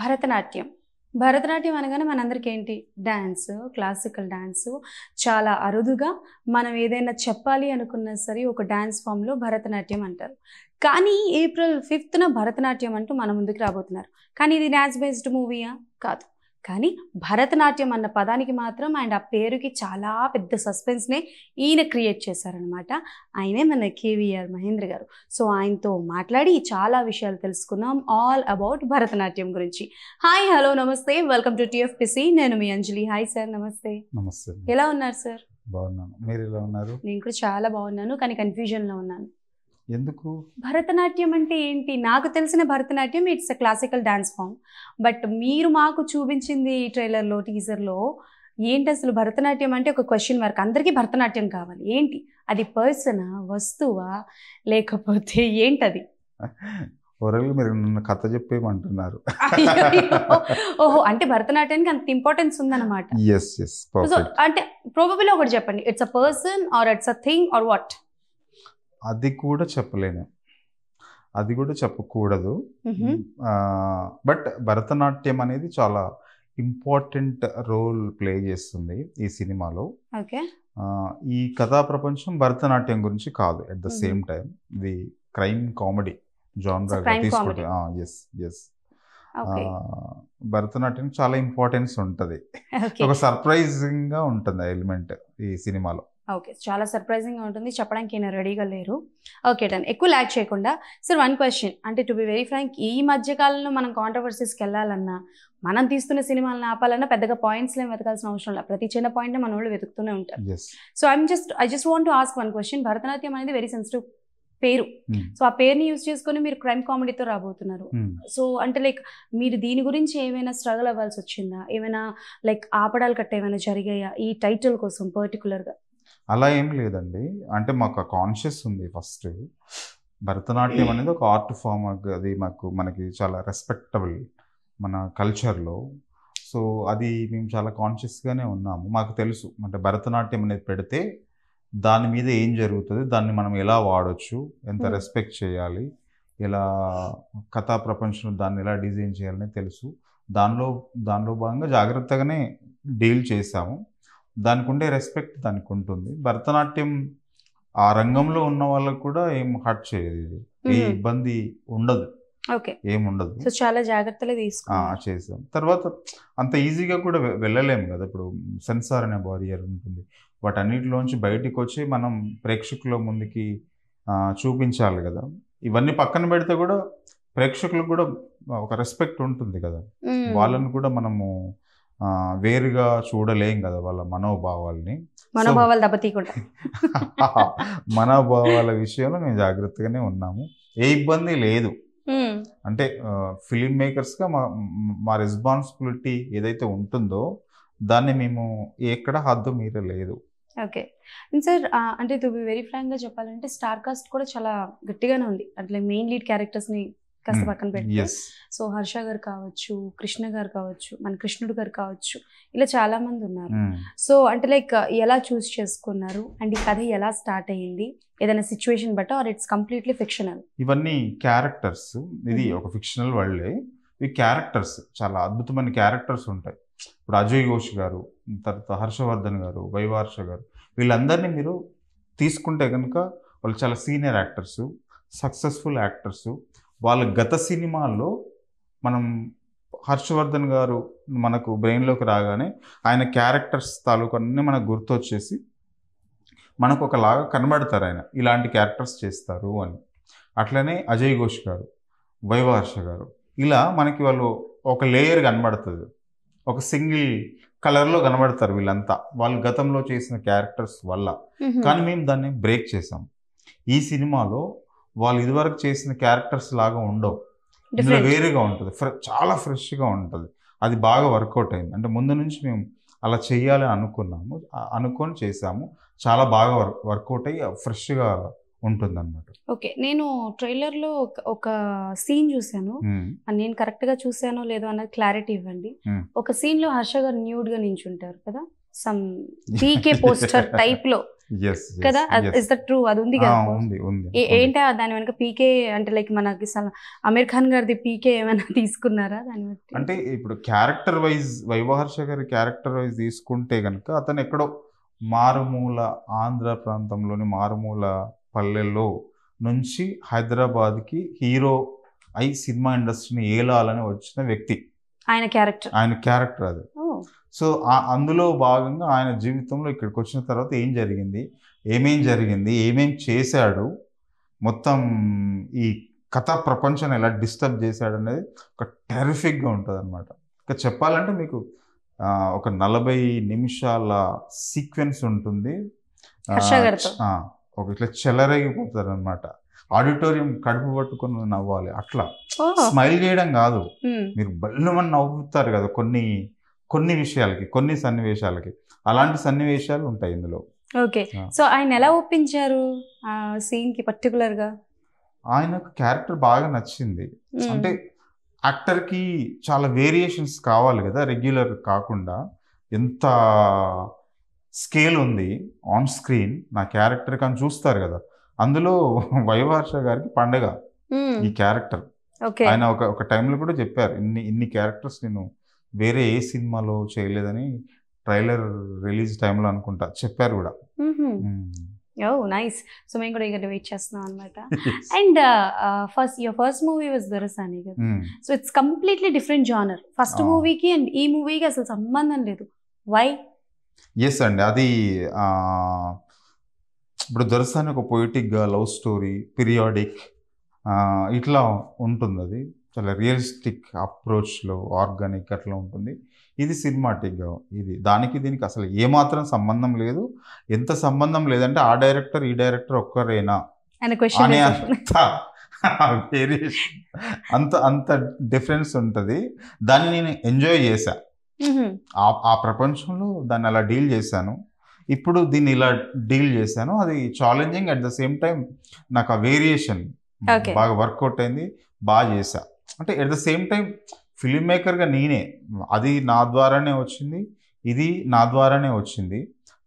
భరతనాట్యం. భరతనాట్యం అనగానే మనందరికీ ఏంటి? డాన్స్, క్లాసికల్ డాన్స్ చాలా అరుదుగా మనం ఏదైనా చెప్పాలి అనుకున్నా సరే ఒక డాన్స్ ఫామ్‌లో భరతనాట్యం అంటారు. కానీ ఏప్రిల్ 5న భరతనాట్యం అంటూ మన ముందుకు రాబోతున్నారు. కానీ ఇది డాన్స్ బేస్డ్ మూవీయా? కాదు. కానీ భరతనాట్యం అన్న పదానికి మాత్రం అండ్ ఆ పేరుకి చాలా పెద్ద సస్పెన్స్‌నే ఈయన క్రియేట్ చేశారనమాట. ఆయనే మన కేవీఆర్ మహేంద్ర గారు. సో ఆయనతో మాట్లాడి చాలా విషయాలు తెలుసుకుందాం ఆల్ అబౌట్ భరతనాట్యం గురించి. హాయ్, హలో, నమస్తే, వెల్కమ్ టు టీఎఫ్‌పిసి. నేను మీ అంజలి. హాయ్ సార్, నమస్తే. నమస్తే. ఎలా ఉన్నారు సార్? బాగున్నాను. మీరు ఎలా ఉన్నారు? నేను కూడా చాలా బాగున్నాను, కానీ కన్ఫ్యూజన్‌లో ఉన్నాను. ఎందుకు? భరతనాట్యం అంటే ఏంటి? నాకు తెలిసిన Bharatanatyam it's a classical dance form. But మీరు మాకు చూపించింది ట్రైలర్‌లో, టీజర్‌లో ఏంటి అసలు భరతనాట్యం అంటే ఒక క్వశ్చన్ మార్క్. అందరికీ భరతనాట్యం కావాలి. ఏంటి అది? పర్సనా, వస్తువా, లేకపోతే ఏంటది? ఓవరాల్‌గా మీరు నన్ను కథ చెప్పేయమంటున్నారు. ఓహో, అంటే భరతనాట్యానికి అంత ఇంపార్టెన్స్ ఉందన్నమాట. yes perfect. అంటే ప్రాబబిలీ ఒకటి చెప్పండి. It's a person are it's a thing or what? అది కూడా చెప్పలేను, అది కూడా చెప్పకూడదు. బట్ భరతనాట్యం అనేది చాలా ఇంపార్టెంట్ రోల్ ప్లే చేస్తుంది ఈ సినిమాలో. ఓకే. ఈ కథా ప్రపంచం భరతనాట్యం గురించి కాదు. అట్ ద సేమ్ టైం ఇది క్రైమ్ కామెడీ జానరా తీసుకుంటే ఎస్ భరతనాట్యం చాలా ఇంపార్టెన్స్ ఉంటుంది. ఒక సర్ప్రైజింగ్ గా ఉంటుంది ఆ ఎలిమెంట్ ఈ సినిమాలో. ఓకే, చాలా సర్ప్రైజింగ్గా ఉంటుంది. చెప్పడానికి ఈయన రెడీగా లేరు. Okay done. ఎక్కువ ల్యాక్ చేయకుండా సార్, వన్ క్వశ్చన్. అంటే టు బి వెరీ ఫ్రాంక్, ఈ మధ్యకాలంలో మనం కాంట్రవర్సీస్కి వెళ్ళాలన్నా, మనం తీస్తున్న సినిమాలను ఆపాలన్నా పెద్దగా పాయింట్స్లో ఏం వెతకాల్సిన అవసరం లేదు. ప్రతి చిన్న పాయింట్ మన వాళ్ళు వెతుకుతూనే ఉంటారు. So I just want to ask one question. Bharatanatyam అనేది వెరీ సెన్సిటివ్ పేరు. సో ఆ పేరుని యూజ్ చేసుకొని మీరు క్రైమ్ కామెడీతో రాబోతున్నారు. సో అంటే లైక్ మీరు దీని గురించి ఏమైనా స్ట్రగుల్ అవ్వాల్సి వచ్చిందా? ఏమైనా లైక్ ఆపడాలు కట్ట ఏమైనా జరిగాయా ఈ టైటిల్ కోసం పర్టికులర్గా? అలా ఏం లేదండి. అంటే మాకు కాన్షియస్ ఉంది. ఫస్ట్ భరతనాట్యం అనేది ఒక ఆర్ట్ ఫామ్. అది మనకి చాలా రెస్పెక్టబుల్ మన కల్చర్లో. సో అది మేము చాలా కాన్షియస్గానే ఉన్నాము. మాకు తెలుసు అంటే భరతనాట్యం అనేది పెడితే దాని మీద ఏం జరుగుతుంది, దాన్ని మనం ఎలా వాడచ్చు, ఎంత రెస్పెక్ట్ చేయాలి, ఎలా కథా ప్రపంచంలో దాన్ని ఎలా డిజైన్ చేయాలని తెలుసు. దానిలో భాగంగా జాగ్రత్తగానే డీల్ చేసాము. దానికి ఉండే రెస్పెక్ట్ దానికి ఉంటుంది. భరతనాట్యం ఆ రంగంలో ఉన్న వాళ్ళకు కూడా ఏం హర్ట్ చేయదు, ఏ ఇబ్బంది ఉండదు, ఏముండదు. సో చాలా జాగ్రత్తలు చేసాం. తర్వాత అంత ఈజీగా కూడా వెళ్ళలేము కదా. ఇప్పుడు సెన్సార్ అనే బారియర్ ఉంటుంది. వాటన్నిటిలోంచి బయటికి వచ్చి మనం ప్రేక్షకుల ముందుకి చూపించాలి కదా. ఇవన్నీ పక్కన పెడితే కూడా ప్రేక్షకులకు కూడా ఒక రెస్పెక్ట్ ఉంటుంది కదా. వాళ్ళని కూడా మనము వేరుగా చూడలేం కదా, వాళ్ళ మనోభావాల్ని. మనోభావాలు దెబ్బతీయకుండా మనోభావాల విషయంలో మేము జాగ్రత్తగానే ఉన్నాము. ఏ ఇబ్బంది లేదు. అంటే ఫిలిం మేకర్స్గా మా రెస్పాన్సిబిలిటీ ఏదైతే ఉంటుందో దాన్ని మేము ఎక్కడ హద్దు మీరలేదు. Okay sir. అంటే టు బి వెరీ ఫ్రాంక్గా చెప్పాలంటే స్టార్ కాస్ట్ కూడా చాలా గట్టిగానే ఉంది. అట్లా మెయిన్ లీడ్ క్యారెక్టర్స్ని కాస్త పక్కన పెట్టి, సో హర్ష గారు కావచ్చు, కృష్ణ గారు కావచ్చు, మన కృష్ణుడు గారు కావచ్చు, ఇలా చాలా మంది ఉన్నారు. సో అంటే లైక్ ఎలా చూస్ చేసుకున్నారు అండ్ ఈ కథ ఎలా స్టార్ట్ అయ్యింది? ఏదైనా situation but or it's completely fictional? ఇవన్నీ క్యారెక్టర్స్. ఇది ఒక ఫిక్షనల్ వరల్డే. ఈ క్యారెక్టర్స్ చాలా అద్భుతమైన క్యారెక్టర్స్ ఉంటాయి. ఇప్పుడు అజయ్ ఘోష్ గారు, తర్వాత హర్షవర్ధన్ గారు, వైవార్ష గారు, వీళ్ళందరినీ మీరు తీసుకుంటే కనుక వాళ్ళు చాలా సీనియర్ యాక్టర్స్, సక్సెస్ఫుల్ యాక్టర్స్. వాళ్ళ గత సినిమాల్లో మనం హర్షవర్ధన్ గారు మనకు బ్రెయిన్లోకి రాగానే ఆయన క్యారెక్టర్స్ తాలూకు అన్నీ మనకు గుర్తొచ్చేసి మనకు ఒకలాగా కనబడతారు. ఆయన ఇలాంటి క్యారెక్టర్స్ చేస్తారు అని. అట్లనే అజయ్ ఘోష్ గారు, వైవార్ష గారు, ఇలా మనకి వాళ్ళు ఒక లేయర్ కనబడుతుంది, ఒక సింగిల్ కలర్లో కనబడతారు వీళ్ళంతా వాళ్ళు గతంలో చేసిన క్యారెక్టర్స్ వల్ల. కానీ మేము దాన్ని బ్రేక్ చేసాం. ఈ సినిమాలో వాళ్ళు ఇదివరకు చేసిన క్యారెక్టర్స్ లాగా ఉండవు, ఇందులో వేరేగా ఉంటుంది, చాలా ఫ్రెష్గా ఉంటుంది. అది బాగా వర్కౌట్ అయింది. అంటే ముందు నుంచి మేము అలా చేయాలని అనుకొని చేసాము. చాలా బాగా వర్కౌట్ అయ్యి ఫ్రెష్గా ఉంటుంది అన్నమాట. ఓకే, నేను ట్రైలర్లో ఒక సీన్ చూసాను. నేను కరెక్ట్గా చూసానో లేదో అన్నది క్లారిటీ ఇవ్వండి. ఒక సీన్లో హర్ష గారు న్యూడ్గా నించుంటారు కదా, సమ్ పీకే పోస్టర్ టైప్లో. yes, yes, కదా? yes. Is that true? అది ఉంది కదా? ఉంది ఉంది ఏంటి దాని వెనక పీకే అంటే లైక్ మనకి అమీర్ ఖాన్ గారిది పీకే ఏమైనా తీసుకున్నారా దాని బట్టి? అంటే ఇప్పుడు క్యారెక్టర్ వైజ్ వైవహర్ష గారి క్యారెక్టర్ వైజ్ తీసుకుంటే కనుక అతను ఎక్కడో మారుమూల ఆంధ్ర ప్రాంతంలోని మారుమూల పల్లెల్లో నుంచి హైదరాబాద్కి హీరో అయి సినిమా ఇండస్ట్రీని ఏలాలని వచ్చిన వ్యక్తి ఆయన క్యారెక్టర్ అది. సో అందులో భాగంగా ఆయన జీవితంలో ఇక్కడికి వచ్చిన తర్వాత ఏం జరిగింది, ఏమేం చేశాడు, మొత్తం ఈ కథా ప్రపంచాన్ని ఎలా డిస్టర్బ్ చేశాడు అనేది ఒక టెరిఫిక్గా ఉంటుంది అనమాట. ఇంకా చెప్పాలంటే మీకు ఒక 40 నిమిషాల సీక్వెన్స్ ఉంటుంది. ఒక ఇట్లా చెలరేగిపోతారు అనమాట. ఆడిటోరియం కడుపు పట్టుకొని నవ్వాలి, అట్లా స్మైల్ చేయడం కాదు, మీరు బల్లమని నవ్వుతారు కదా కొన్ని విషయాలకి, కొన్ని సన్నివేశాలకి. అలాంటి సన్నివేశాలు ఉంటాయి ఇందులో. ఓకే. సో ఆయన ఎలా ఒప్పించారు ఆ సీన్ కి పర్టికులర్ గా? ఆయనకు క్యారెక్టర్ బాగా నచ్చింది. అంటే యాక్టర్ కి చాలా వేరియేషన్స్ కావాలి కదా, రెగ్యులర్ కాకుండా. ఎంత స్కేల్ ఉంది ఆన్ స్క్రీన్ నా క్యారెక్టర్ కానీ చూస్తారు కదా. అందులో వైవహర్ష గారికి పండగ ఈ క్యారెక్టర్. ఆయన ఒక టైంలో కూడా చెప్పారు, ఇన్ని క్యారెక్టర్స్ నేను వేరే ఏ సినిమాలో చేయలేదని ట్రైలర్ రిలీజ్ టైంలో అనుకుంటా చెప్పారు కూడా. నైస్. సో మేము కూడా ఇక్కడ వెయిట్ చేస్తున్నాం అనమాట. అండ్ ఫస్ట్ మూవీ వాజ్ దొరసాని కదా. So it's completely different genre. First మూవీకి అండ్ ఈ మూవీకి అసలు సంబంధం లేదు. వై? ఎస్ అండి, అది ఇప్పుడు దొరసాని ఒక పొయిటిక్గా లవ్ స్టోరీ, పీరియాడిక్ ఇట్లా ఉంటుంది. అది చాలా రియలిస్టిక్ అప్రోచ్లో, ఆర్గానిక్ అట్లా ఉంటుంది. ఇది సినిమాటిక్గా, ఇది దీనికి అసలు ఏమాత్రం సంబంధం లేదు. ఎంత సంబంధం లేదంటే ఆ డైరెక్టర్ ఈ డైరెక్టర్ ఒక్కరేనా అనే అంత డిఫరెన్స్ ఉంటుంది. దాన్ని నేను ఎంజాయ్ చేశా, ఆ ప్రపంచంలో దాన్ని అలా డీల్ చేశాను. ఇప్పుడు దీన్ని ఇలా డీల్ చేశాను. అది challenging, at the same time నాకు ఆ వేరియేషన్ బాగా వర్కౌట్ అయింది, బాగా చేశా. అంటే at the same time film మేకర్గా నేనే, అది నా ద్వారానే వచ్చింది, ఇది నా ద్వారానే వచ్చింది.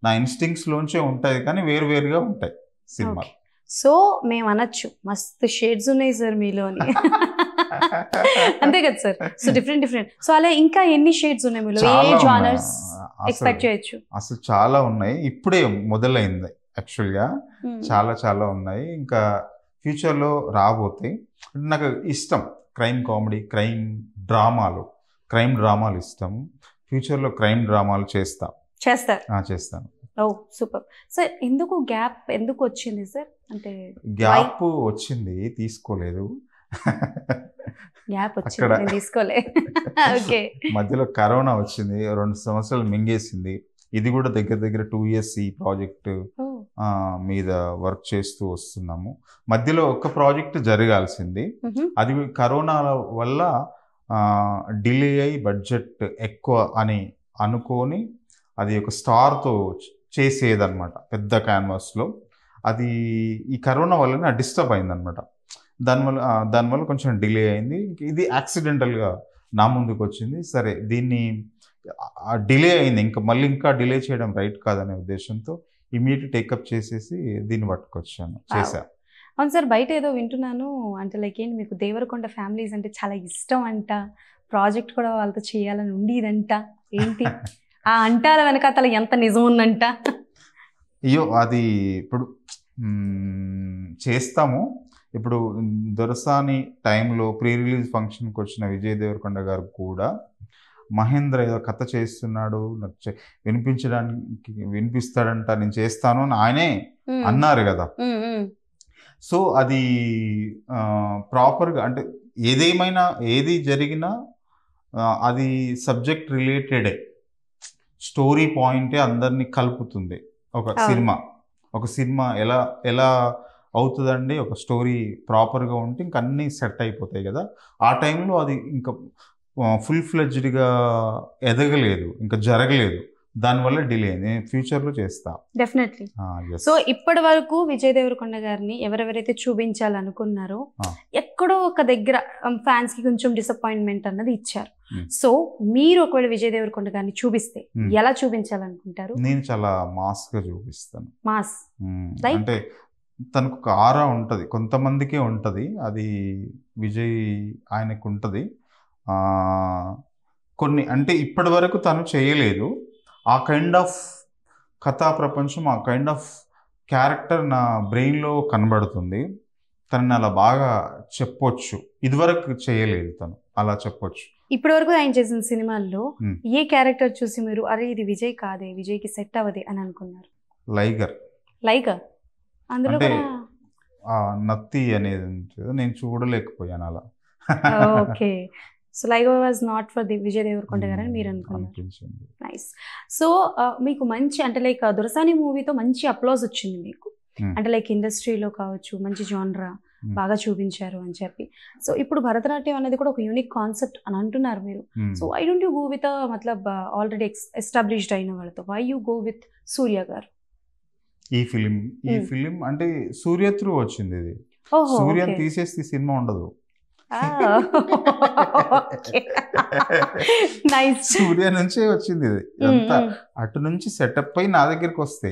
నా ఇన్స్టింక్ట్స్లోంచే ఉంటాయి కానీ వేరువేరుగా ఉంటాయి సినిమా. సో మేము అనొచ్చు మస్తు షేడ్స్ ఉన్నాయి సార్ మీలోని. అంతే కదా సార్? So different. సో అలా ఇంకా ఎన్ని షేడ్స్ ఉన్నాయి మీలో? ఏ జానర్స్ ఎక్స్పెక్ట్ చేయొచ్చు? అసలు చాలా ఉన్నాయి. ఇప్పుడే మొదలైంది యాక్చువల్గా. చాలా ఉన్నాయి, ఇంకా ఫ్యూచర్లో రాబోతాయి. నాకు ఇష్టం క్రైమ్ కామెడీ, క్రైమ్ డ్రామాలు ఇష్టం. ఫ్యూచర్లో క్రైమ్ డ్రామాలు చేస్తాను. ఓ సూపర్. సార్ ఎందుకు గ్యాప్ ఎందుకు వచ్చింది సార్? అంటే గ్యాప్ వచ్చింది, తీసుకోలేదు. గ్యాప్ వచ్చింది, తీసుకోలే. ఓకే. మధ్యలో కరోనా వచ్చింది, 2 సంవత్సరాలు మింగేసింది. ఇది కూడా దగ్గర 2 years ఈ ప్రాజెక్ట్ మీద వర్క్ చేస్తూ వస్తున్నాము. మధ్యలో ఒక ప్రాజెక్ట్ జరగాల్సింది, అది కరోనా వల్ల డిలే అయ్యి బడ్జెట్ ఎక్కువ అని అనుకొని అది ఒక స్టార్తో చేసేదన్నమాట పెద్ద క్యాన్వాస్లో. అది ఈ కరోనా వల్లనే డిస్టర్బ్ అయిందనమాట. దానివల్ల కొంచెం డిలే అయింది. ఇది యాక్సిడెంటల్గా నా ముందుకు వచ్చింది. సరే దీన్ని డిలే అయింది, ఇంకా డిలే చేయడం రైట్ కాదనే ఉద్దేశంతో ఇమీడియట్ టేకప్ చేసేసి దీన్ని చేశా. అవును సార్, బయట ఏదో వింటున్నాను, అంటే లైక్ ఏంటి మీకు దేవరకొండ ఫ్యామిలీస్ అంటే చాలా ఇష్టం అంట, ప్రాజెక్ట్ కూడా వాళ్ళతో చేయాలని ఉండేదంట. ఏంటి ఆ అంటాల వెనకాతల ఎంత నిజం ఉందంట? అయ్యో అది ఇప్పుడు చేస్తాము. ఇప్పుడు దొరసాని టైంలో ప్రీ రిలీజ్ ఫంక్షన్కి వచ్చిన విజయ్ దేవరకొండ గారు కూడా మహేంద్ర ఏదో కథ చేస్తున్నాడు, నాకు వినిపిస్తాడంట, నేను చేస్తాను అని ఆయనే అన్నారు కదా. సో అది ప్రాపర్గా, అంటే ఏది జరిగినా అది సబ్జెక్ట్ రిలేటెడే, స్టోరీ పాయింటే అందరినీ కలుపుతుంది. ఒక సినిమా ఎలా అవుతుందండి, ఒక స్టోరీ ప్రాపర్గా ఉంటే ఇంక అన్నీ సెట్ అయిపోతాయి కదా. ఆ టైంలో అది ఇంకా ఫుల్ ఫ్లెడ్జ్డ్గా ఎదగలేదు, ఇంకా జరగలేదు. దానివల్ల డిలే అయింది. ఫ్యూచర్లో చేస్తా. డెఫినెట్లీ. సో ఇప్పటి వరకు విజయ్ దేవరకొండ గారిని ఎవరెవరైతే చూపించాలనుకున్నారో ఎక్కడో ఒక దగ్గర ఫ్యాన్స్ కి కొంచెం డిసప్పాయింట్మెంట్ అన్నది ఇచ్చారు. సో మీరు ఒకవేళ విజయ్ దేవరకొండ గారిని చూపిస్తే ఎలా చూపించాలనుకుంటారు? నేను చాలా మాస్ గా చూపిస్తాను. మాస్ అంటే తనకు ఒక ఆరా ఉంటుంది, కొంతమందికే ఉంటుంది, అది విజయ్ ఆయనకు ఉంటుంది. కొన్ని అంటే ఇప్పటి వరకు తను చేయలేదు ఆ కైండ్ ఆఫ్ కథా ప్రపంచం, ఆ కైండ్ ఆఫ్ క్యారెక్టర్ నా బ్రెయిన్లో కనబడుతుంది. తనని అలా బాగా చెప్పొచ్చు, ఇదివరకు చేయలేదు తను, అలా చెప్పొచ్చు. ఇప్పటి వరకు ఆయన చేసిన సినిమాల్లో ఏ క్యారెక్టర్ చూసి మీరు అరే ఇది విజయ్ కాదే, విజయ్కి సెట్ అవ్వదే అని అనుకున్నారు? లైగర్. లైగర్ అందులో అంటే నత్తి అనేది నేను చూడలేకపోయాను అలా. Okay, so Liger was not for the Vijay Deverakonda garu అని మీరు అనుకున్నారు. నైస్. సో మీకు మంచి అంటే లైక్ దొరసాని మూవీతో మంచి అప్లాజ్ వచ్చింది మీకు, అంటే లైక్ ఇండస్ట్రీలో కావచ్చు మంచి జానరా బాగా చూపించారు అని చెప్పి. సో ఇప్పుడు భరతనాట్యం అనేది కూడా ఒక యూనిక్ కాన్సెప్ట్ అని అంటున్నారు మీరు. So why don't you go with మతలబ్ ఆల్రెడీ ఎస్టాబ్లిష్డ్ అయిన వాళ్ళతో, why you go with Surya గారు? ఈ ఫిలిం అంటే సూర్య త్రూ వచ్చింది ఇది. సూర్యని తీసేస్తే సినిమా ఉండదు. సూర్య నుంచే వచ్చింది ఇది. అంతా అటు నుంచి సెటప్ అయి నా దగ్గరికి వస్తే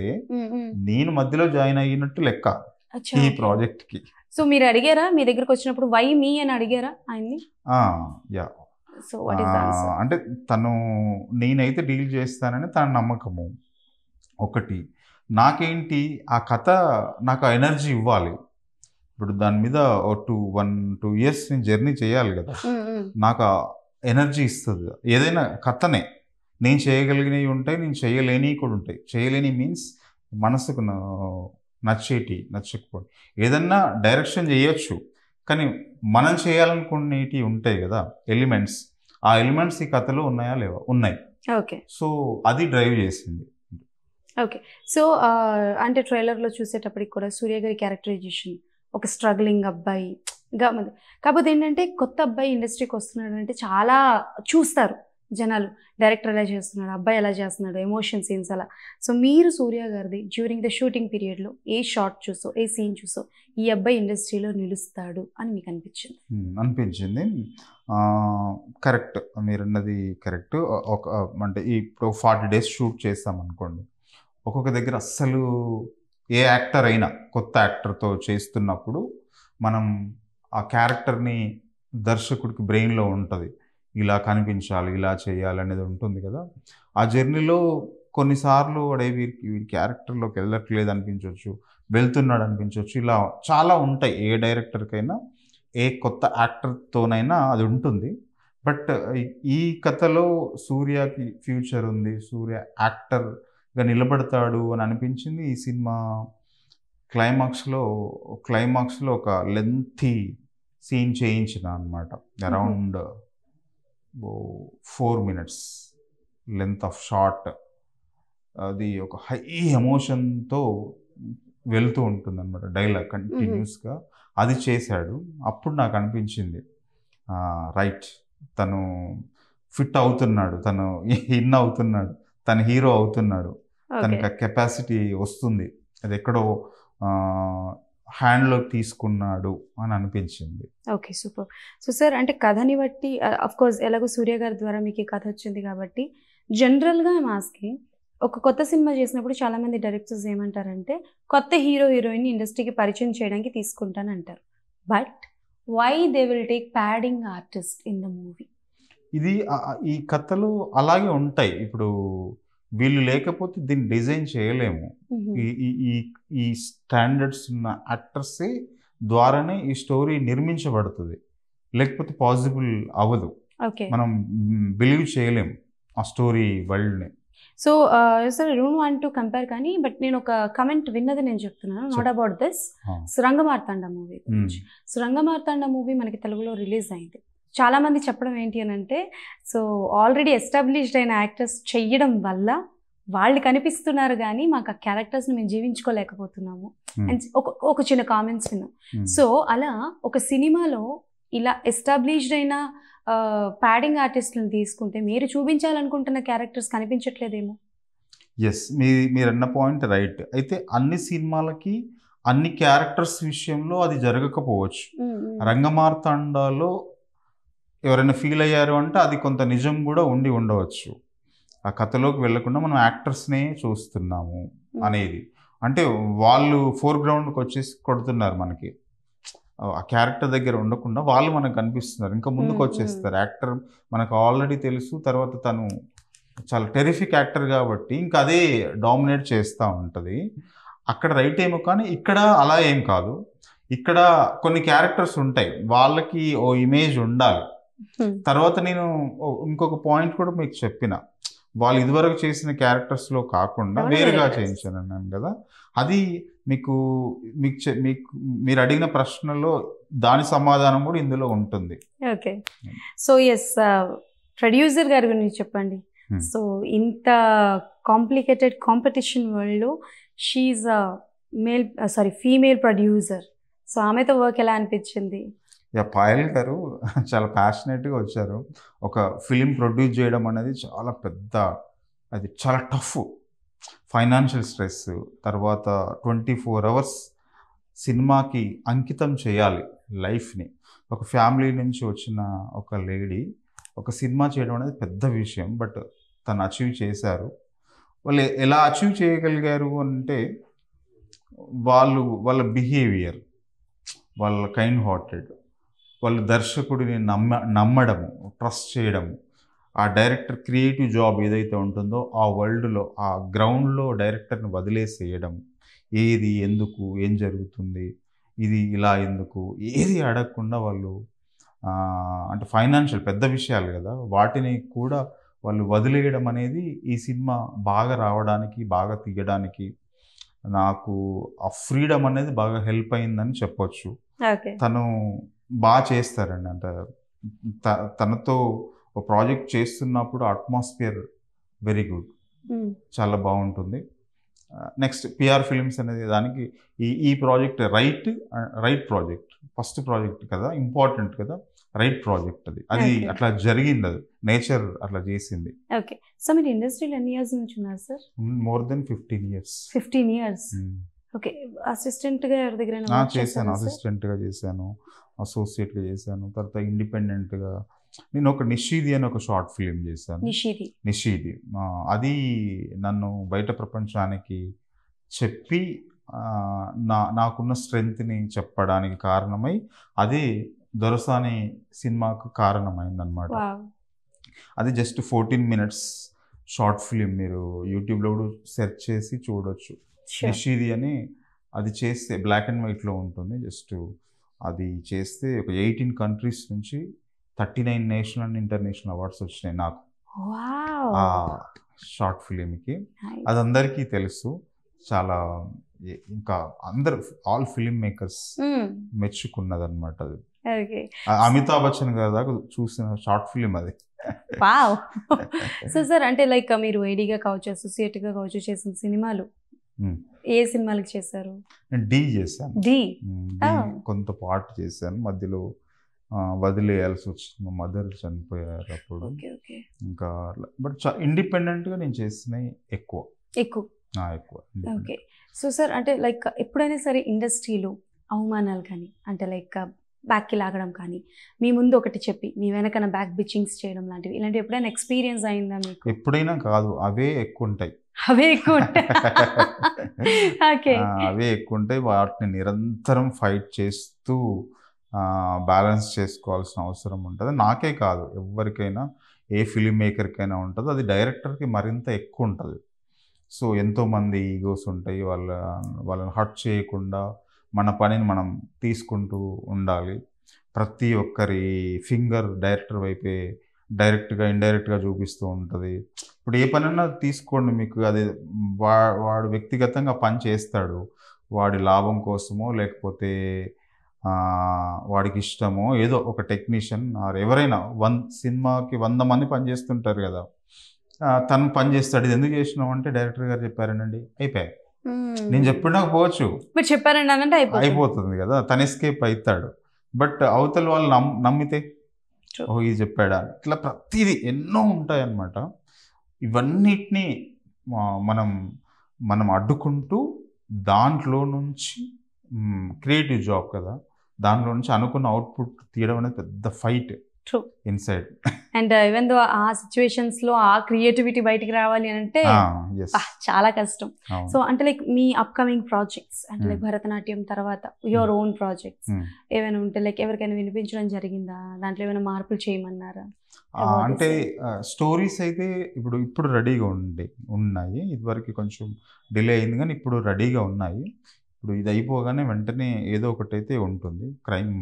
నేను మధ్యలో జాయిన్ అయినట్టు లెక్క ఈ ప్రాజెక్ట్ కి. సో మీరు అడిగారా మీ దగ్గరకు వచ్చినప్పుడు వై మీ అని అడిగారా ఆయన్ని? So what is the answer? అంటే తను నేనైతే డీల్ చేస్తానని తన నమ్మకము ఒకటి. నాకేంటి ఆ కథ నాకు ఎనర్జీ ఇవ్వాలి. ఇప్పుడు దాని మీద 1-2 years నేను జర్నీ చేయాలి కదా, నాకు ఎనర్జీ ఇస్తుంది. ఏదైనా కథనే నేను చేయగలిగినవి ఉంటాయి, నేను చేయలేనివి కూడా ఉంటాయి. చేయలేని మీన్స్ మనసుకు నచ్చకపోవడం. ఏదన్నా డైరెక్షన్ చేయొచ్చు, కానీ మనం చేయాలనుకునేటివి ఉంటాయి కదా ఎలిమెంట్స్. ఆ ఎలిమెంట్స్ ఈ కథలో ఉన్నాయా లేవా? ఉన్నాయి. ఓకే, సో అది డ్రైవ్ చేసింది. ఓకే, సో అంటే ట్రైలర్లో చూసేటప్పటికి కూడా సూర్య గారి క్యారెక్టరైజేషన్ ఒక స్ట్రగ్లింగ్ అబ్బాయి కాకపోతే ఏంటంటే కొత్త అబ్బాయి ఇండస్ట్రీకి వస్తున్నాడు అంటే చాలా చూస్తారు జనాలు, డైరెక్టర్ ఎలా చేస్తున్నాడు, అబ్బాయి ఎలా చేస్తున్నాడు, ఎమోషన్ సీన్స్ అలా. సో మీరు సూర్య గారిది డ్యూరింగ్ ద షూటింగ్ పీరియడ్లో ఏ షాట్ చూసో ఏ సీన్ చూసో ఈ అబ్బాయి ఇండస్ట్రీలో నిలుస్తాడు అని మీకు అనిపించింది? కరెక్ట్, మీరన్నది కరెక్ట్. ఒక అంటే ఇప్పుడు 40 days షూట్ చేస్తాం అనుకోండి, ఒక్కొక్క దగ్గర అస్సలు ఏ యాక్టర్ అయినా కొత్త యాక్టర్తో చేస్తున్నప్పుడు మనం ఆ క్యారెక్టర్ని దర్శకుడికి బ్రెయిన్లో ఉంటుంది, ఇలా కనిపించాలి, ఇలా చేయాలి అనేది ఉంటుంది కదా. ఆ జర్నీలో కొన్నిసార్లు వీరి క్యారెక్టర్లోకి వెళ్ళట్లేదు అనిపించవచ్చు, వెళ్తున్నాడు అనిపించవచ్చు, ఇలా చాలా ఉంటాయి. ఏ డైరెక్టర్కైనా ఏ కొత్త యాక్టర్తోనైనా అది ఉంటుంది. బట్ ఈ కథలో సూర్యకి ఫ్యూచర్ ఉంది, సూర్య యాక్టర్గా నిలబడతాడు అని అనిపించింది. ఈ సినిమా క్లైమాక్స్లో ఒక లెంతీ సీన్ చేయించిన అనమాట. Around 4 minutes length of short. అది ఒక హై ఎమోషన్తో వెళ్తూ ఉంటుంది అనమాట, డైలాగ్ కంటిన్యూస్గా. అది చేశాడు. అప్పుడు నాకు అనిపించింది రైట్, తను ఫిట్ అవుతున్నాడు, తను ఇన్ అవుతున్నాడు, తను హీరో అవుతున్నాడు, తనకి ఆ కెపాసిటీ వస్తుంది, అది ఎక్కడో హ్యాండ్లోకి తీసుకున్నాడు అని అనిపించింది. Okay, super. సో సార్, అంటే కథని బట్టి కోర్స్ ఎలాగో సూర్య గారి ద్వారా మీకు ఈ కథ వచ్చింది కాబట్టి జనరల్గా మాస్కి ఒక కొత్త సినిమా చేసినప్పుడు చాలామంది డైరెక్టర్స్ ఏమంటారంటే కొత్త హీరో హీరోయిన్ ఇండస్ట్రీకి పరిచయం చేయడానికి తీసుకుంటానంటారు. But why they will take padding artist in the movie? ఇది ఈ కథలు అలాగే ఉంటాయి. ఇప్పుడు వీళ్ళు లేకపోతే దీన్ని డిజైన్ చేయలేము. ఈ స్టాండర్డ్స్ ఉన్న యాక్టర్సే ద్వారానే ఈ స్టోరీ నిర్మించబడుతుంది, లేకపోతే పాసిబుల్ అవ్వదు. మనం బిలీవ్ చేయలేము ఆ స్టోరీ వరల్డ్ని. So sir, I don't want to compare, కానీ బట్ నేను ఒక కమెంట్ విన్నది నేను చెప్తున్నాను, not about this. Surangamarthanda movie గురించి. సురంగమార్తాండ మూవీ మనకి తెలుగులో రిలీజ్ అయింది. చాలా మంది చెప్పడం ఏంటి అని అంటే, సో ఆల్రెడీ ఎస్టాబ్లిష్డ్ అయిన యాక్టర్స్ చెయ్యడం వల్ల వాళ్ళు కనిపిస్తున్నారు కానీ మాకు ఆ క్యారెక్టర్స్ని మేము జీవించుకోలేకపోతున్నాము అండ్ ఒక చిన్న కామెంట్స్ విన్నాం. సో అలా ఒక సినిమాలో ఇలా ఎస్టాబ్లిష్డ్ అయిన ప్యాడింగ్ ఆర్టిస్ట్లను తీసుకుంటే మీరు చూపించాలనుకుంటున్న క్యారెక్టర్స్ కనిపించట్లేదేమో? ఎస్, మీరన్న పాయింట్ రైట్. అయితే అన్ని సినిమాలకి అన్ని క్యారెక్టర్స్ విషయంలో అది జరగకపోవచ్చు. రంగమార్తాండలో ఎవరైనా ఫీల్ అయ్యారు అంటే అది కొంత నిజం కూడా ఉండి ఉండవచ్చు. ఆ కథలోకి వెళ్లకుండా మనం యాక్టర్స్నే చూస్తున్నాము అనేది, అంటే వాళ్ళు ఫోర్గ్రౌండ్కి వచ్చేసి కొడుతున్నారు మనకి, ఆ క్యారెక్టర్ దగ్గర ఉండకుండా వాళ్ళు మనకు కనిపిస్తున్నారు, ఇంకా ముందుకు వచ్చేస్తారు. యాక్టర్ మనకు ఆల్రెడీ తెలుసు, తర్వాత తను చాలా టెరిఫిక్ యాక్టర్ కాబట్టి ఇంకా అదే డామినేట్ చేస్తూ ఉంటుంది. అక్కడ రైట్ ఏమో, కానీ ఇక్కడ అలా ఏం కాదు. ఇక్కడ కొన్ని క్యారెక్టర్స్ ఉంటాయి, వాళ్ళకి ఓ ఇమేజ్ ఉండాలి. తర్వాత నేను ఇంకొక పాయింట్ కూడా మీకు చెప్పిన, వాళ్ళు ఇదివరకు చేసిన క్యారెక్టర్స్లో కాకుండా వేరుగా చేయించాను అన్నాను కదా, అది మీకు మీరు అడిగిన ప్రశ్నలో దాని సమాధానం కూడా ఇందులో ఉంటుంది. ఓకే, సో ఎస్, ప్రొడ్యూసర్ గారి గురించి చెప్పండి. సో ఇంత కాంప్లికేటెడ్ కాంపిటీషన్ వరల్డ్లో షీఈ్ ఫీమేల్ ప్రొడ్యూసర్, సో ఆమెతో వర్క్ ఎలా అనిపించింది? పాయల్ గారు చాలా ప్యాషనేట్గా వచ్చారు. ఒక ఫిలిం ప్రొడ్యూస్ చేయడం అనేది చాలా పెద్ద, అది చాలా టఫ్, ఫైనాన్షియల్ స్ట్రెస్, తర్వాత 24 hours సినిమాకి అంకితం చేయాలి లైఫ్ని. ఒక ఫ్యామిలీ నుంచి వచ్చిన ఒక లేడీ ఒక సినిమా చేయడం అనేది పెద్ద విషయం, బట్ తను అచీవ్ చేశారు. వాళ్ళు ఎలా అచీవ్ చేయగలిగారు అంటే వాళ్ళ బిహేవియర్, వాళ్ళ కైండ్ హార్టెడ్, వాళ్ళు దర్శకుడిని నమ్మడము, ట్రస్ట్ చేయడము, ఆ డైరెక్టర్ క్రియేటివ్ జాబ్ ఏదైతే ఉంటుందో ఆ వరల్డ్లో, ఆ గ్రౌండ్లో డైరెక్టర్ని వదిలేసేయడం, ఏది ఎందుకు ఏం జరుగుతుంది, ఇది ఇలా ఎందుకు, ఏది అడగకుండా వాళ్ళు, అంటే ఫైనాన్షియల్ పెద్ద విషయాలు కదా, వాటిని కూడా వాళ్ళు వదిలేయడం అనేది ఈ సినిమా బాగా రావడానికి, బాగా తీయడానికి నాకు ఆ ఫ్రీడమ్ అనేది బాగా హెల్ప్ అయిందని చెప్పొచ్చు. తను బాగా చేస్తారండి, అంటే తనతో ఒక ప్రాజెక్ట్ చేస్తున్నప్పుడు అట్మాస్ఫియర్ వెరీ గుడ్, చాలా బాగుంటుంది. నెక్స్ట్ పిఆర్ ఫిలిమ్స్ అనేది దానికి ఈ project right project, first project కదా, ఇంపార్టెంట్ కదా, రైట్ ప్రాజెక్ట్ అది అట్లా జరిగింది, అది నేచర్ అట్లా చేసింది. ఓకే, సో మీరు ఇండస్ట్రీలో ఎన్ని ఇయర్స్ నుంచి ఉన్నారు sir? More than 15 years. 15 years. Okay, అసిస్టెంట్గా ఎవరి దగ్గర చేశాను? అసిస్టెంట్గా చేశాను, అసోసియేట్గా చేశాను, తర్వాత ఇండిపెండెంట్గా నేను ఒక నిషీది అని ఒక షార్ట్ ఫిలిం చేశాను. నిషీది అది నన్ను బయట ప్రపంచానికి చెప్పి నాకున్న స్ట్రెంగ్త్ని చెప్పడానికి కారణమై, అది దొరసాని సినిమాకు కారణమైందనమాట. అది జస్ట్ 14 minutes షార్ట్ ఫిలిం, మీరు యూట్యూబ్లో కూడా సెర్చ్ చేసి చూడొచ్చు. నిషీది అని, అది చేస్తే బ్లాక్ అండ్ వైట్లో ఉంటుంది. జస్ట్ అది చేస్తే ఒక 18 countries నుంచి 39 నేషనల్ అండ్ ఇంటర్నేషనల్ అవార్డ్స్ వచ్చినాయి నాకు ఆ షార్ట్ ఫిలింకి. అది అందరికీ తెలుసు, చాలా ఇంకా అందరు ఆల్ ఫిలిం మేకర్స్ మెచ్చుకున్నదన్నమాట. అది అమితాబ్ బచ్చన్ గారి దాకా చూసిన షార్ట్ ఫిలిం అది. సో సార్, అంటే లైక్ మీరు ఏడీగా కావచ్చు, అసోసియేట్గా కావచ్చు చేసిన సినిమాలు ఏ సినిమాలకు చేశారు? నేను డి చేశాను, కొంత పార్ట్ చేశాను, మధ్యలో వదిలేయాల్సి వచ్చింది, మా మదర్ చనిపోయారు అప్పుడు. ఇంకా బట్ ఇండిపెండెంట్గా నేను చేసినవి ఎక్కువ. ఓకే, సో సార్, అంటే లైక్ ఎప్పుడైనా సరే ఇండస్ట్రీలో అవమానాలు కానీ, అంటే లైక్ బ్యాక్కి లాగడం కానీ, మీ ముందు ఒకటి చెప్పి మీ వెనకన బ్యాక్ బిచ్చింగ్స్ చేయడం లాంటివి, ఇలాంటివి ఎప్పుడైనా ఎక్స్పీరియన్స్ అయిందా మీకు? ఎప్పుడైనా కాదు, అవే ఎక్కువ ఉంటాయి. అవే ఎక్కువ ఉంటాయి, వాటిని నిరంతరం ఫైట్ చేస్తూ బ్యాలెన్స్ చేసుకోవాల్సిన అవసరం ఉంటుంది. నాకే కాదు, ఎవరికైనా, ఏ ఫిలిం మేకర్కైనా ఉంటుంది. అది డైరెక్టర్కి మరింత ఎక్కువ ఉంటుంది. సో ఎంతోమంది ఈగోస్ ఉంటాయి, వాళ్ళని హర్ట్ చేయకుండా మన పనిని మనం తీసుకుంటూ ఉండాలి. ప్రతి ఒక్కరి ఫింగర్ డైరెక్టర్ వైపే డైరెక్ట్గా ఇండైరెక్ట్గా చూపిస్తూ ఉంటుంది. ఇప్పుడు ఏ పనైనా తీసుకోండి, మీకు అది వాడు వ్యక్తిగతంగా పని చేస్తాడు, వాడి లాభం కోసమో లేకపోతే వాడికి ఇష్టమో ఏదో ఒక టెక్నీషియన్ ఎవరైనా సినిమాకి 100 మంది పనిచేస్తుంటారు కదా, తను పని చేస్తాడు. ఇది ఎందుకు చేసినావు అంటే డైరెక్టర్ గారు చెప్పారనండి, అయిపోయాయి. నేను చెప్పినకపోవచ్చు, చెప్పారండి అంటే అయిపోతుంది కదా, తను ఎస్కేప్ అవుతాడు. బట్ అవతల వాళ్ళు నమ్మితే ఓహో ఇది చెప్పాడా, ఇట్లా ప్రతిదీ ఎన్నో ఉంటాయన్నమాట. ఇవన్నిటినీ మనం మనం అడ్డుకుంటూ దాంట్లో నుంచి క్రియేటివ్ జాబ్ కదా, దాంట్లో నుంచి అనుకున్న అవుట్పుట్ తీయడం అనేది పెద్ద fight true inside. And even though ఆ సిచ్యువేషన్స్ లో ఆ క్రియేటివిటీ బయటికి రావాలి అని అంటే చాలా కష్టం. సో అంటే లైక్ మీ అప్కమింగ్ ప్రాజెక్ట్స్ అంటే లైక్ భరతనాట్యం తర్వాత యువర్ ఓన్ ప్రాజెక్ట్స్ ఏమైనా ఉంటే లైక్ ఎవరికైనా వినిపించడం జరిగిందా, దాంట్లో ఏమైనా మార్పులు చేయమన్నారా? అంటే స్టోరీస్ అయితే ఇప్పుడు రెడీగా ఉన్నాయి. ఇదివరకు కొంచెం డిలే అయింది కానీ ఇప్పుడు రెడీగా ఉన్నాయి. ఇప్పుడు ఇది అయిపోగానే వెంటనే ఏదో ఒకటి అయితే ఉంటుంది. క్రైమ్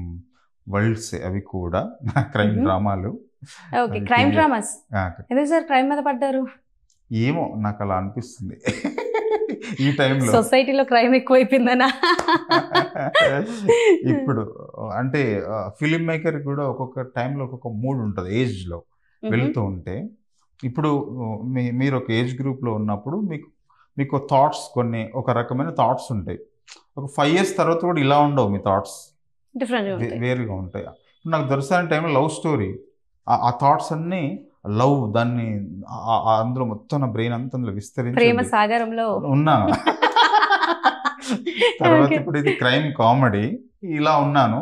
వరల్డ్స్ అవి కూడా క్రైమ్ డ్రామాలు. Okay, crime dramas. ఎందుకు సార్ క్రైమ్ మీద పడ్డారు? ఏమో నాకు అలా అనిపిస్తుంది ఈ టైంలో. సొసైటీలో క్రైమ్ ఎక్కువైపోయిందనా? ఇప్పుడు అంటే ఫిలిం మేకర్ కూడా ఒక్కొక్క టైంలో ఒక్కొక్క మూడ్ ఉంటుంది ఏజ్లో వెళ్తూ ఉంటే. ఇప్పుడు మీరు ఒక ఏజ్ గ్రూప్లో ఉన్నప్పుడు మీకు థాట్స్ కొన్ని ఒక రకమైన థాట్స్ ఉంటాయి. ఒక 5 years తర్వాత కూడా ఇలా ఉండవు మీ థాట్స్, వేరుగా ఉంటాయి. నాకు దొరసాని టైంలో లవ్ స్టోరీ, ఆ థాట్స్ అన్నీ లవ్, దాన్ని అందులో మొత్తం నా బ్రెయిన్ అంతా అందులో విస్తరించి ప్రేమ సాగరంలో ఉన్నాను. తర్వాత ఇప్పుడు ఇది క్రైమ్ కామెడీ ఇలా ఉన్నాను.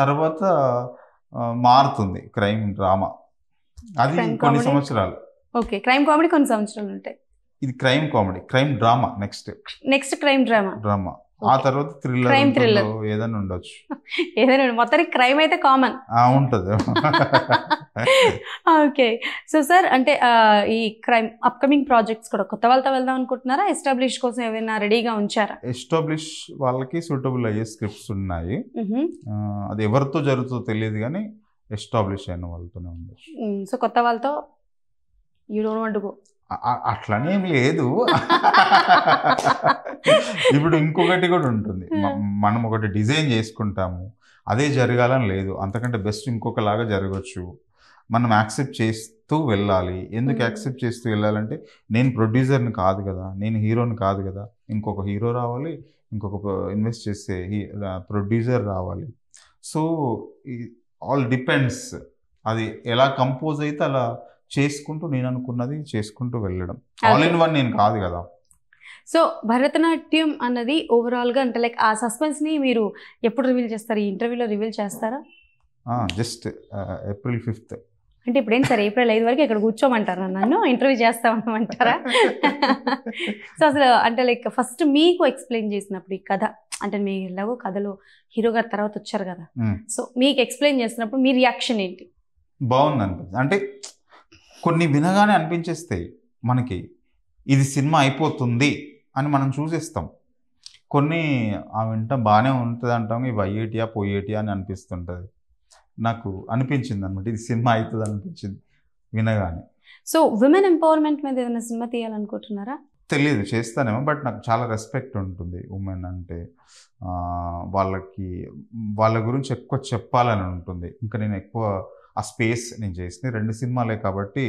తర్వాత మారుతుంది క్రైమ్ డ్రామా, అది కొన్ని సంవత్సరాలు. ఓకే, క్రైమ్ కామెడీ కొన్ని సంవత్సరాలు ఉంటాయి. ఇది crime comedy, crime drama next crime drama. ఆ తర్వాత థ్రిల్లర్ ఏదైనా ఉండొచ్చు. ఏదైనా మొత్తానికి క్రైమ్ అయితే కామన్ ఉంటుంది. ఓకే, సో సార్ అంటే ఈ క్రైమ్ అప్కమింగ్ ప్రాజెక్ట్స్ కూడా కొత్త వాళ్ళతో వెళ్దాం అనుకుంటున్నారా? ఎస్టాబ్లిష్ కోసం ఏమైనా రెడీగా ఉంచారా? ఎస్టాబ్లిష్ వాళ్ళకి సూటబుల్ అయ్యే స్క్రిప్ట్స్ ఉన్నాయి. అది ఎవరితో జరుగుతుందో తెలియదు కానీ ఎస్టాబ్లిష్ అయిన వాళ్ళతోనే ఉండొచ్చు. సో కొత్త వాళ్ళతో you don't want to go? అట్లనేం లేదు. ఇప్పుడు ఇంకొకటి కూడా ఉంటుంది, మనం ఒకటి డిజైన్ చేసుకుంటాము, అదే జరగాలని లేదు, అంతకంటే బెస్ట్ ఇంకొకలాగా జరగచ్చు. మనం యాక్సెప్ట్ చేస్తూ వెళ్ళాలి. ఎందుకు యాక్సెప్ట్ చేస్తూ వెళ్ళాలంటే నేను ప్రొడ్యూసర్ని కాదు కదా, నేను హీరోని కాదు కదా, ఇంకొక హీరో రావాలి, ఇంకొక ఇన్వెస్ట్ చేసే ప్రొడ్యూసర్ రావాలి. సో ఆల్ డిపెండ్స్, అది ఎలా కంపోజ్ అయితే అలా చేసుకుంటూ నేను అనుకున్నది చేసుకుంటూ వెళ్ళడం. ఆల్ ఇన్ వన్ నేను కాదు కదా. సో భరతనాట్యం అన్నది ఓవరాల్గా అంటే లైక్ ఆ సస్పెన్స్ని మీరు ఎప్పుడు రివీల్ చేస్తారు? ఈ ఇంటర్వ్యూలో రివీల్ చేస్తారా? Just April 5th. అంటే ఇప్పుడేం సార్ April 5 వరకు ఇక్కడ కూర్చోమంటారా? నన్ను ఇంటర్వ్యూ చేస్తామంటారా? సో అసలు అంటే లైక్ ఫస్ట్ మీకు ఎక్స్ప్లెయిన్ చేసినప్పుడు ఈ కథ అంటే మీరు ఎలాగో కథలో హీరో గారి తర్వాత వచ్చారు కదా, సో మీకు ఎక్స్ప్లెయిన్ చేసినప్పుడు మీ రియాక్షన్ ఏంటి? బాగుంది అనిపించింది. అంటే కొన్ని వినగానే అనిపించేస్తాయి మనకి, ఇది సినిమా అయిపోతుంది అని మనం చూసేస్తాం. కొన్ని ఆ వింట బాగానే ఉంటుంది అంటాం, ఇవి అయ్యేటియా పోయేటియా అని అనిపిస్తుంటుంది. నాకు అనిపించింది అనమాట, ఇది సినిమా అవుతుంది అనిపించింది వినగానే. సో విమెన్ ఎంపవర్మెంట్ మీద ఏదైనా సినిమా తీయాలనుకుంటున్నారా? తెలియదు, చేస్తానేమో, బట్ నాకు చాలా రెస్పెక్ట్ ఉంటుంది ఉమెన్ అంటే. వాళ్ళ గురించి ఎక్కువ చెప్పాలని ఉంటుంది. ఇంకా నేను ఎక్కువ ఆ స్పేస్ నేను చేసిన 2 సినిమాలే కాబట్టి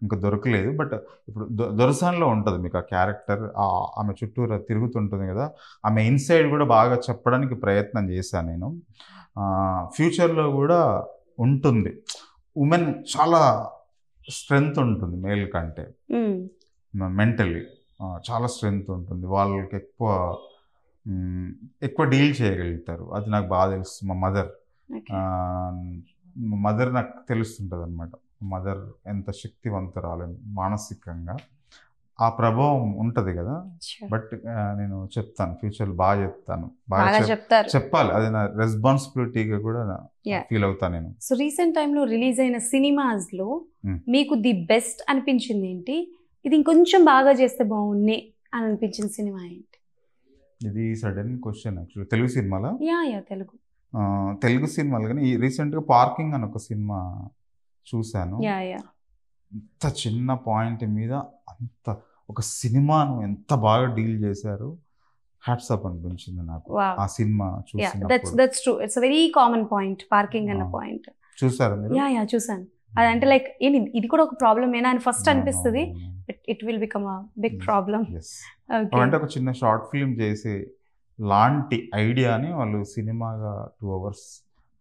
ఇంకా దొరకలేదు. బట్ ఇప్పుడు దొరసాన్లో ఉంటుంది మీకు ఆ క్యారెక్టర్, ఆమె చుట్టూరా తిరుగుతుంటుంది కదా, ఆమె ఇన్సైడ్ కూడా బాగా చెప్పడానికి ప్రయత్నం చేశాను నేను. ఫ్యూచర్లో కూడా ఉంటుంది. ఉమెన్ చాలా స్ట్రెంగ్త్ ఉంటుంది మేల్ కంటే, మెంటలీ చాలా స్ట్రెంగ్త్ ఉంటుంది. వాళ్ళకి ఎక్కువ డీల్ చేయగలుగుతారు. అది నాకు బాగా తెలుసు. మా మదర్ నాకు తెలుస్తుంటుంది అనమాట. మదర్ ఎంత శక్తివంతురాలని మానసికంగా ఆ ప్రభావం ఉంటుంది కదా. బట్ నేను చెప్తాను ఫ్యూచర్లో బాగా చెప్తాను, బాగా చెప్పాలి. అది నా రెస్పాన్సిబిలిటీగా కూడా ఫీల్ అవుతాను నేను. సో రీసెంట్ టైంలో రిలీజ్ అయిన సినిమాస్లో మీకు ది బెస్ట్ అనిపించింది ఏంటి? ఇది ఇంకొంచెం బాగా చేస్తే బాగుంది అని అనిపించిన సినిమా ఏంటి? ఇది సడన్ క్వశ్చన్. యాక్చువల్లీ తెలుగు సినిమాలో తెలుగు సినిమాలు కానీ రీసెంట్గా పార్కింగ్ అని ఒక సినిమా చూశాను. అంత చిన్న పాయింట్ మీద అంత ఒక సినిమాను ఎంత బాగా డీల్ చేశారు. హ్యాట్స్ ఆఫ్ అనిపించింది నాకు ఆ సినిమా చూసినప్పుడు. That's true. It's a very common point, parking అన్న పాయింట్. చూసారా మీరు? యా చూసాను. అదంటే లైక్ ఇది కూడా ఒక ప్రాబ్లమ్ ఏనా అని ఫస్ట్ అనిపిస్తుంది, but it will become a big problem. అంటే ఒక చిన్న షార్ట్ ఫిల్మ్ చేసి లాంటి ఐడియాని వాళ్ళు సినిమాగా 2 hours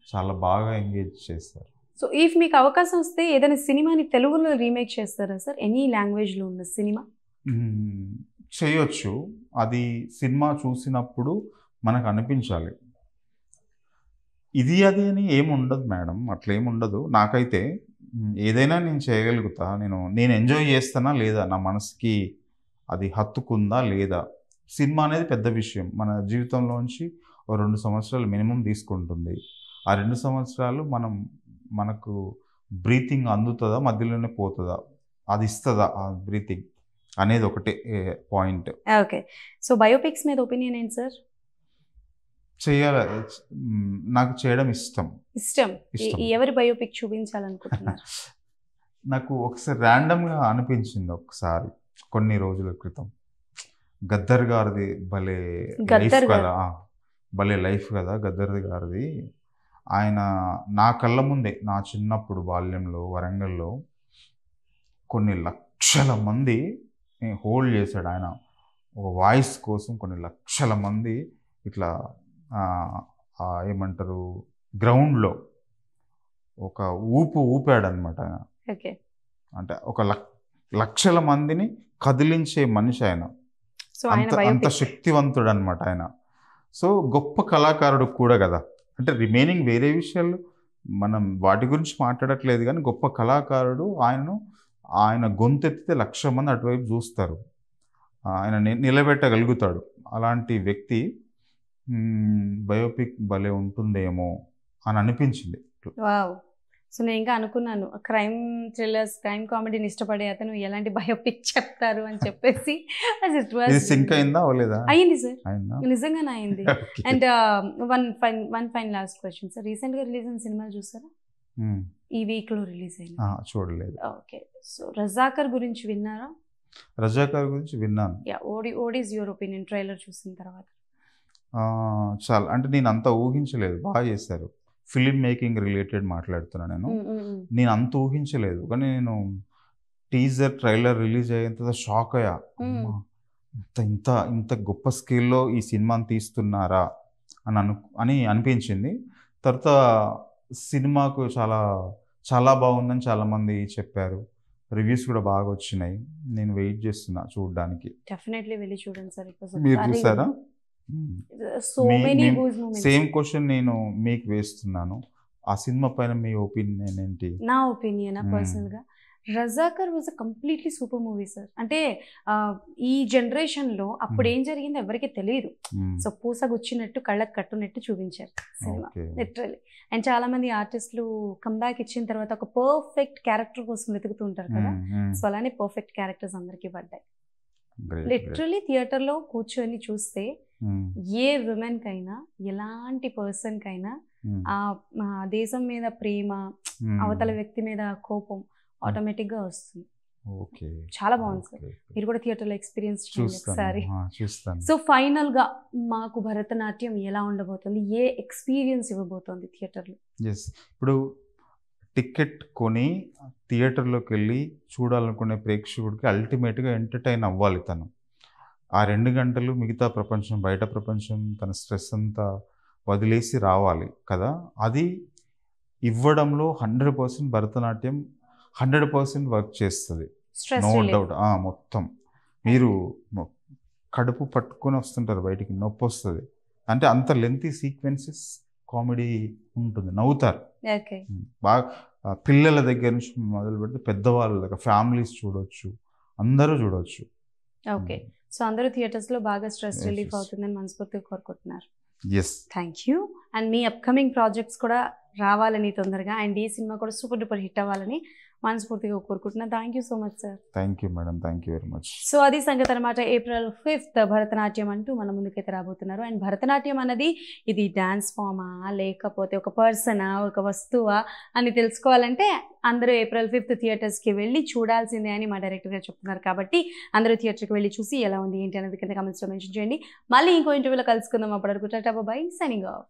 చాలా బాగా ఎంగేజ్ చేస్తారు. సో ఇఫ్ మీకు అవకాశం వస్తే ఏదైనా సినిమాని తెలుగులో రీమేక్ చేస్తారా సార్? ఎనీ లాంగ్వేజ్లో ఉన్న సినిమా? చేయొచ్చు. అది సినిమా చూసినప్పుడు మనకు అనిపించాలి. ఇది అది అని ఏముండదు మేడం. అట్లేముండదు. నాకైతే ఏదైనా నేను చేయగలుగుతా. నేను ఎంజాయ్ చేస్తానా లేదా? నా మనసుకి అది హత్తుకుందా లేదా? సినిమా అనేది పెద్ద విషయం. మన జీవితంలోంచి ఓ 2 సంవత్సరాలు మినిమం తీసుకుంటుంది. ఆ 2 సంవత్సరాలు మనకు బ్రీతింగ్ అందుతదా? మధ్యలోనే పోతదా? అది ఇస్తదా ఆ బ్రీతింగ్? అనేది ఒకటే పాయింట్. ఓకే. సో బయోపిక్స్ మీద ఒపీనియన్ ఏంటి సార్? చేయాల నాకు చేయడం ఇష్టం. ఇష్టం. ఎవరి బయోపిక్ చూపించాలనుకుంటున్నారు? నాకు ఒకసారి ర్యాండమ్‌గా అనిపించింది ఒకసారి కొన్ని రోజుల క్రితం. గద్దర్ గారిది భలే లైఫ్ కదా! భలే లైఫ్ కదా గద్దర్ గారిది. ఆయన నా కళ్ళ ముందే నా చిన్నప్పుడు బాల్యంలో వరంగల్‌లో కొన్ని లక్షల మంది హోల్డ్ చేశాడు ఆయన. ఒక వాయిస్ కోసం కొన్ని లక్షల మంది ఇట్లా ఏమంటారు గ్రౌండ్‌లో ఒక ఊపాడనమాట ఆయన. ఓకే. అంటే ఒక లక్షల మందిని కదిలించే మనిషి ఆయన. సో ఆయన అంత శక్తివంతుడు అనమాట ఆయన. సో గొప్ప కళాకారుడు కూడా కదా. అంటే రిమైనింగ్ వేరే విషయాలు మనం వాటి గురించి మాట్లాడట్లేదు కానీ గొప్ప కళాకారుడు. ఆయన గొంతెత్తితే 1,00,000 మంది అటువైపు చూస్తారు. ఆయన నిలబెట్టగలుగుతాడు. అలాంటి వ్యక్తి బయోపిక్ భలే ఉంటుందేమో అని అనిపించింది. వావ్! సో నేను ఇంకా అనుకున్నాను క్రైమ్ థ్రిల్లర్స్, క్రైమ్ కామెడీని ఇష్టపడే అతను ఎలాంటి బయోపిక్ చెప్తారు అని చెప్పేసి. ఇది సింక్ అయిందా అవ్వలేదా? అయింది సార్, నిజంగానే అయింది. And one fine last question sir. Recent గా రిలీజ్ అయిన సినిమాలు చూసారా? ఈ వీక్ లో రిలీజ్ అయింది. చూడలేదు. ఓకే. సో రజాకర్ గురించి విన్నారా? రజాకర్ గురించి విన్నాను. What is your opinion trailer చూసిన తర్వాత? చాలా అంటే నేను అంత ఊహించలేదు. బాగా చేశారు. ఫిలిం మేకింగ్ రిలేటెడ్ మాట్లాడుతున్నా నేను అంత ఊహించలేదు. కానీ నేను టీజర్ ట్రైలర్ రిలీజ్ అయ్యేంత షాక్ అయ్యా. ఇంత గొప్ప స్కేల్లో ఈ సినిమాని తీస్తున్నారా అని అనిపించింది. తర్వాత సినిమాకు చాలా చాలా బాగుందని చాలామంది చెప్పారు. రివ్యూస్ కూడా బాగా వచ్చినాయి. నేను వెయిట్ చేస్తున్నా చూడడానికి. డెఫినెట్లీ వెళ్ళి చూడండి సార్. మీరు చూసారా? సేమ్ క్వశ్చన్ నేను మీకు వేస్తున్నాను. ఆ సినిమా పైన మీ ఒపీనియన్ ఏంటి? నా ఒపీనియన్ పర్సనల్ గా Razakar was a completely super movie sir. అంటే ఈ జనరేషన్ లో అప్పుడు ఏం జరిగిందో ఎవరికి తెలియదు. సో పూసగుచ్చినట్టు కళ్ళకు కట్టునట్టు చూపించారు సినిమా లిటరలీ. అండ్ చాలా మంది ఆర్టిస్టులు కంబ్యాక్ ఇచ్చిన తర్వాత ఒక పర్ఫెక్ట్ క్యారెక్టర్ కోసం వెతుకుతూ ఉంటారు కదా. సో అలానే పర్ఫెక్ట్ క్యారెక్టర్స్ అందరికీ పడ్డాయి. లిటరలీ థియేటర్ లో కూర్చొని చూస్తే ఏ విమెన్ కైనా ఎలాంటి పర్సన్ కైనా ఆ దేశం మీద ప్రేమ, అవతల వ్యక్తి మీద కోపం ఆటోమేటిక్ గా వస్తుంది. చాలా బాగుంది సార్. మీరు కూడా థియేటర్ లో ఎక్స్పీరియన్స్ చేయండి ఒకసారి. సో ఫైనల్ గా మాకు భరతనాట్యం ఎలా ఉండబోతుంది, ఏ ఎక్స్పీరియన్స్ ఇవ్వబోతోంది థియేటర్ లో? ఇప్పుడు టికెట్ కొని థియేటర్లోకి వెళ్ళి చూడాలనుకునే ప్రేక్షకుడికి అల్టిమేట్గా ఎంటర్టైన్ అవ్వాలి. తను ఆ 2 గంటలు మిగతా ప్రపంచం, బయట ప్రపంచం, తన స్ట్రెస్ అంతా వదిలేసి రావాలి కదా. అది ఇవ్వడంలో 100% భరతనాట్యం 100% వర్క్ చేస్తుంది. No doubt. మొత్తం మీరు కడుపు పట్టుకొని వస్తుంటారు బయటికి, నొప్పి వస్తుంది. అంటే అంత లెంతీ సీక్వెన్సెస్, కామెడీ ఉంటుంది, నవ్వుతారు బాగా. పిల్లల దగ్గర నుంచి మొదలు పెడితే పెద్దవాళ్ళ దగ్గర ఫ్యామిలీస్ చూడొచ్చు, అందరూ చూడొచ్చు. ఓకే. సో అందరూ థియేటర్స్ లో బాగా స్ట్రెస్ రిలీఫ్ అవుతుందని మనస్ఫూర్తిగా కోరుకుంటున్నారు. Thank you. And me upcoming projects కూడా రావాలని తొందరగా, అండ్ ఈ సినిమా కూడా సూపర్ డూపర్ హిట్ అవ్వాలని మనస్ఫూర్తిగా కోరుకుంటున్నా. Thank you so much sir. Thank you madam, thank you very much. So అది సంగతి అనమాట. April 5th భరతనాట్యం అంటూ మన ముందుకైతే రాబోతున్నారు. అండ్ భరతనాట్యం అన్నది ఇది డాన్స్ ఫామా లేకపోతే ఒక పర్సనా, ఒక వస్తువా అని తెలుసుకోవాలంటే అందరూ April 5th థియేటర్స్కి వెళ్ళి చూడాల్సిందే అని మా డైరెక్టర్ గారు చెప్తున్నారు. కాబట్టి అందరూ థియేటర్కి వెళ్ళి చూసి ఎలా ఉంది ఏంటి అనేది కింద కామెంట్స్లో మెన్షన్ చేయండి. మళ్ళీ ఇంకో ఇంటర్వ్యూలో కలుసుకుందాం. అప్పటివరకు టాటా బై, సైనింగ్ ఆఫ్.